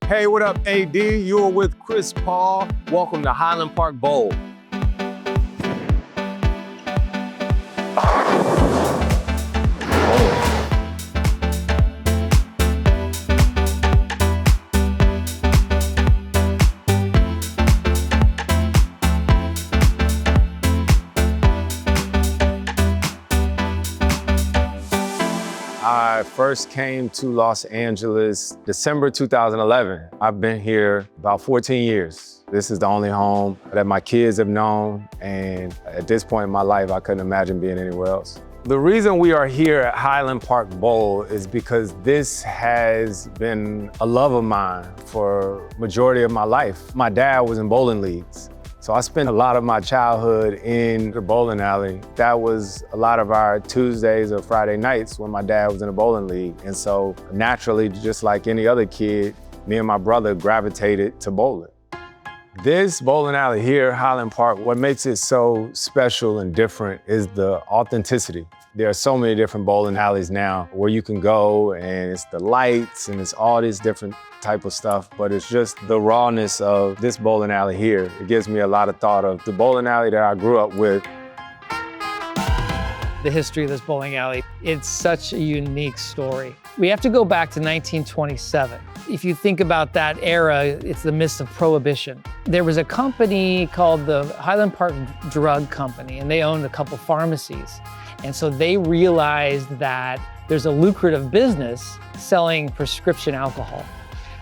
Hey, what up, AD? You're with Chris Paul. Welcome to Highland Park Bowl. I first came to Los Angeles December 2011. I've been here about 14 years. This is the only home that my kids have known, and at this point in my life, I couldn't imagine being anywhere else. The reason we are here at Highland Park Bowl is because this has been a love of mine for majority of my life. My dad was in bowling leagues. So I spent a lot of my childhood in the bowling alley. That was a lot of our Tuesdays or Friday nights when my dad was in a bowling league. And so naturally, just like any other kid, me and my brother gravitated to bowling. This bowling alley here, Highland Park, what makes it so special and different is the authenticity. There are so many different bowling alleys now where you can go and it's the lights and it's all this different type of stuff, but it's just the rawness of this bowling alley here. It gives me a lot of thought of the bowling alley that I grew up with. The history of this bowling alley, it's such a unique story. We have to go back to 1927. If you think about that era, it's the midst of Prohibition. There was a company called the Highland Park Drug Company, and they owned a couple pharmacies. And so they realized that there's a lucrative business selling prescription alcohol.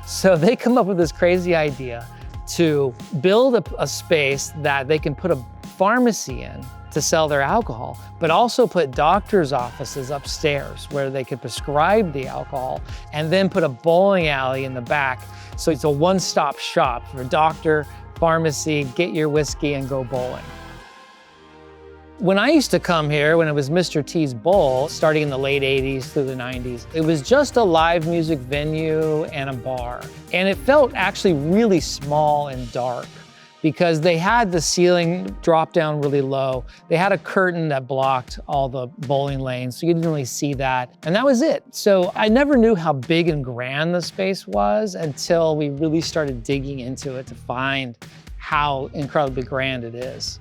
So they come up with this crazy idea to build a space that they can put a pharmacy in to sell their alcohol, but also put doctors' offices upstairs where they could prescribe the alcohol, and then put a bowling alley in the back. So it's a one-stop shop for doctor, pharmacy, get your whiskey and go bowling. When I used to come here, when it was Mr. T's Bowl, starting in the late 80s through the 90s, it was just a live music venue and a bar. And it felt actually really small and dark because they had the ceiling drop down really low. They had a curtain that blocked all the bowling lanes, so you didn't really see that. And that was it. So I never knew how big and grand the space was until we really started digging into it to find how incredibly grand it is.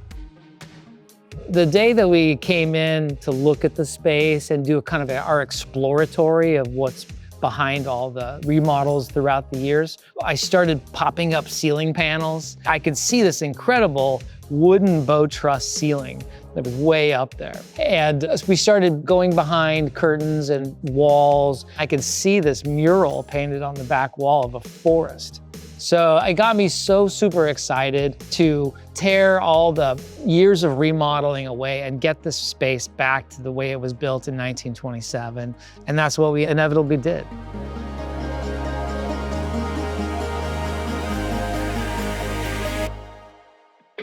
The day that we came in to look at the space and do kind of our exploratory of what's behind all the remodels throughout the years, I started popping up ceiling panels. I could see this incredible wooden bow truss ceiling that was way up there. And as we started going behind curtains and walls, I could see this mural painted on the back wall of a forest. So it got me so super excited to tear all the years of remodeling away and get this space back to the way it was built in 1927. And that's what we inevitably did.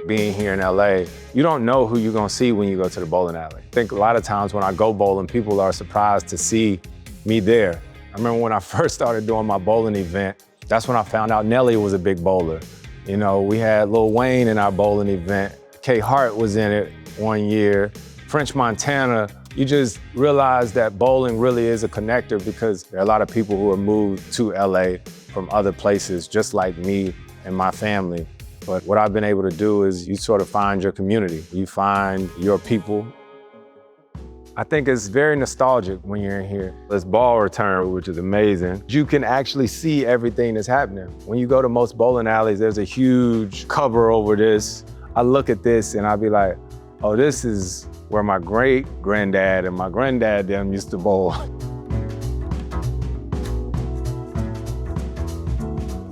Being here in LA, you don't know who you're gonna see when you go to the bowling alley. I think a lot of times when I go bowling, people are surprised to see me there. I remember when I first started doing my bowling event, that's when I found out Nelly was a big bowler. You know, we had Lil Wayne in our bowling event. K Hart was in it one year. French Montana. You just realize that bowling really is a connector because there are a lot of people who have moved to LA from other places, just like me and my family. But what I've been able to do is you sort of find your community. You find your people. I think it's very nostalgic when you're in here. This ball return, which is amazing. You can actually see everything that's happening. When you go to most bowling alleys, there's a huge cover over this. I look at this and I'll be like, oh, this is where my great-granddad and my granddad them used to bowl.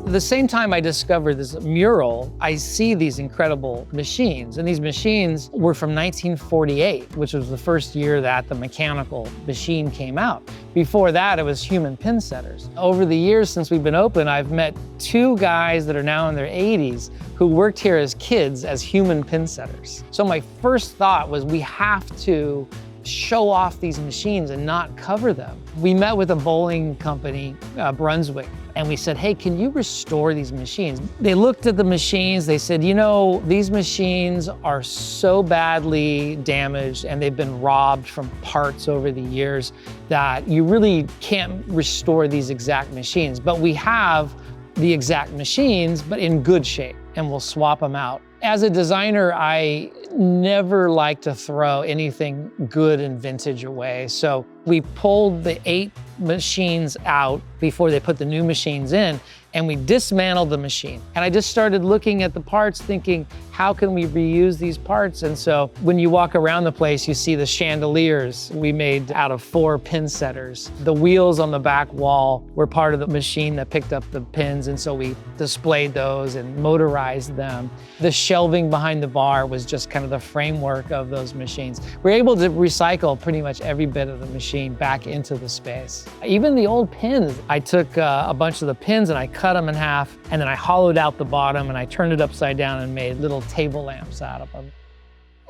The same time I discovered this mural, I see these incredible machines. And these machines were from 1948, which was the first year that the mechanical machine came out. Before that, it was human pinsetters. Over the years since we've been open, I've met two guys that are now in their 80s who worked here as kids as human pinsetters. So my first thought was we have to show off these machines and not cover them. We met with a bowling company, Brunswick, and we said, hey, can you restore these machines? They looked at the machines, they said, you know, these machines are so badly damaged and they've been robbed from parts over the years that you really can't restore these exact machines. But we have the exact machines, but in good shape, and we'll swap them out. As a designer, I never like to throw anything good and vintage away. So we pulled the 8 machines out before they put the new machines in, and we dismantled the machine. And I just started looking at the parts thinking, how can we reuse these parts? And so when you walk around the place, you see the chandeliers we made out of 4 pinsetters. The wheels on the back wall were part of the machine that picked up the pins, and so we displayed those and motorized them. The shelving behind the bar was just kind of the framework of those machines. We're able to recycle pretty much every bit of the machine back into the space. Even the old pins, I took a bunch of the pins and I cut them in half, and then I hollowed out the bottom and I turned it upside down and made little table lamps out of them.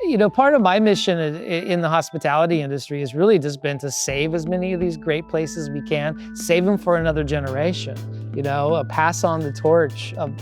You know, part of my mission in the hospitality industry has really just been to save as many of these great places as we can, save them for another generation, you know, pass on the torch of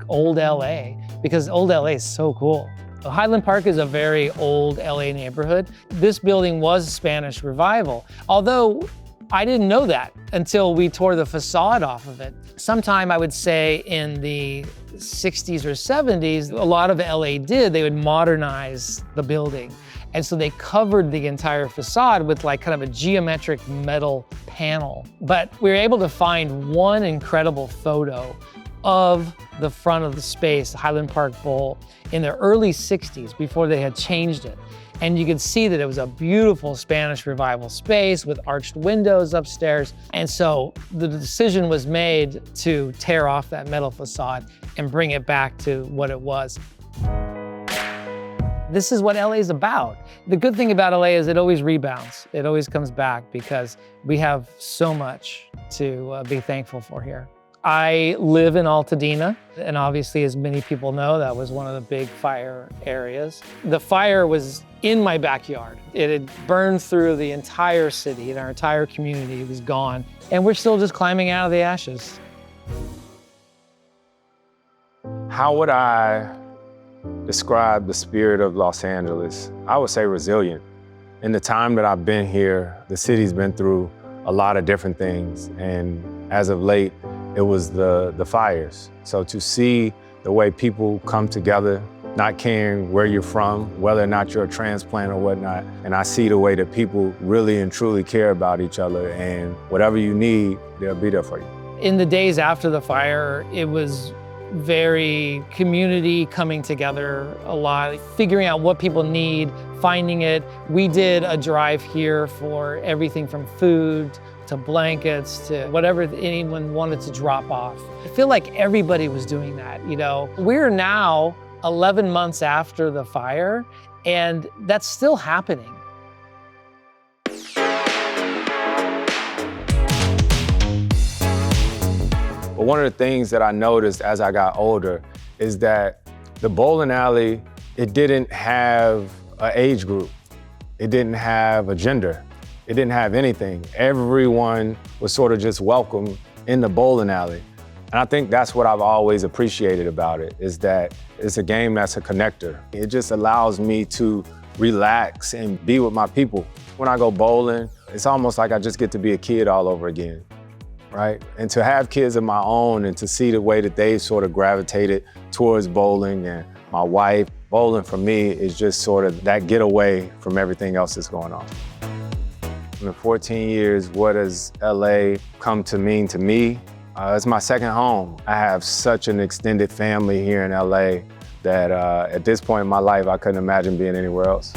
old LA, because old LA is so cool. Highland Park is a very old LA neighborhood. This building was Spanish Revival, although I didn't know that until we tore the facade off of it. Sometime, I would say, in the 60s or 70s, a lot of LA they would modernize the building. And so they covered the entire facade with like kind of a geometric metal panel. But we were able to find one incredible photo of the front of the space, the Highland Park Bowl, in the early 60s, before they had changed it. And you could see that it was a beautiful Spanish Revival space with arched windows upstairs. And so the decision was made to tear off that metal facade and bring it back to what it was. This is what LA is about. The good thing about LA is it always rebounds. It always comes back because we have so much to be thankful for here. I live in Altadena, and obviously, as many people know, that was one of the big fire areas. The fire was in my backyard. It had burned through the entire city, and our entire community was gone, and we're still just climbing out of the ashes. How would I describe the spirit of Los Angeles? I would say resilient. In the time that I've been here, the city's been through a lot of different things, and as of late, it was the fires. So to see the way people come together, not caring where you're from, whether or not you're a transplant or whatnot, and I see the way that people really and truly care about each other, and whatever you need, they'll be there for you. In the days after the fire, it was very community coming together a lot, figuring out what people need, finding it. We did a drive here for everything from food to blankets to whatever anyone wanted to drop off. I feel like everybody was doing that, you know. We're now 11 months after the fire, and that's still happening. But one of the things that I noticed as I got older is that the bowling alley, it didn't have an age group. It didn't have a gender. It didn't have anything. Everyone was sort of just welcome in the bowling alley. And I think that's what I've always appreciated about it, is that it's a game that's a connector. It just allows me to relax and be with my people. When I go bowling, it's almost like I just get to be a kid all over again, right? And to have kids of my own and to see the way that they sort of gravitated towards bowling, and my wife, bowling for me is just sort of that getaway from everything else that's going on. In 14 years, what has LA come to mean to me? It's my second home. I have such an extended family here in LA that at this point in my life, I couldn't imagine being anywhere else.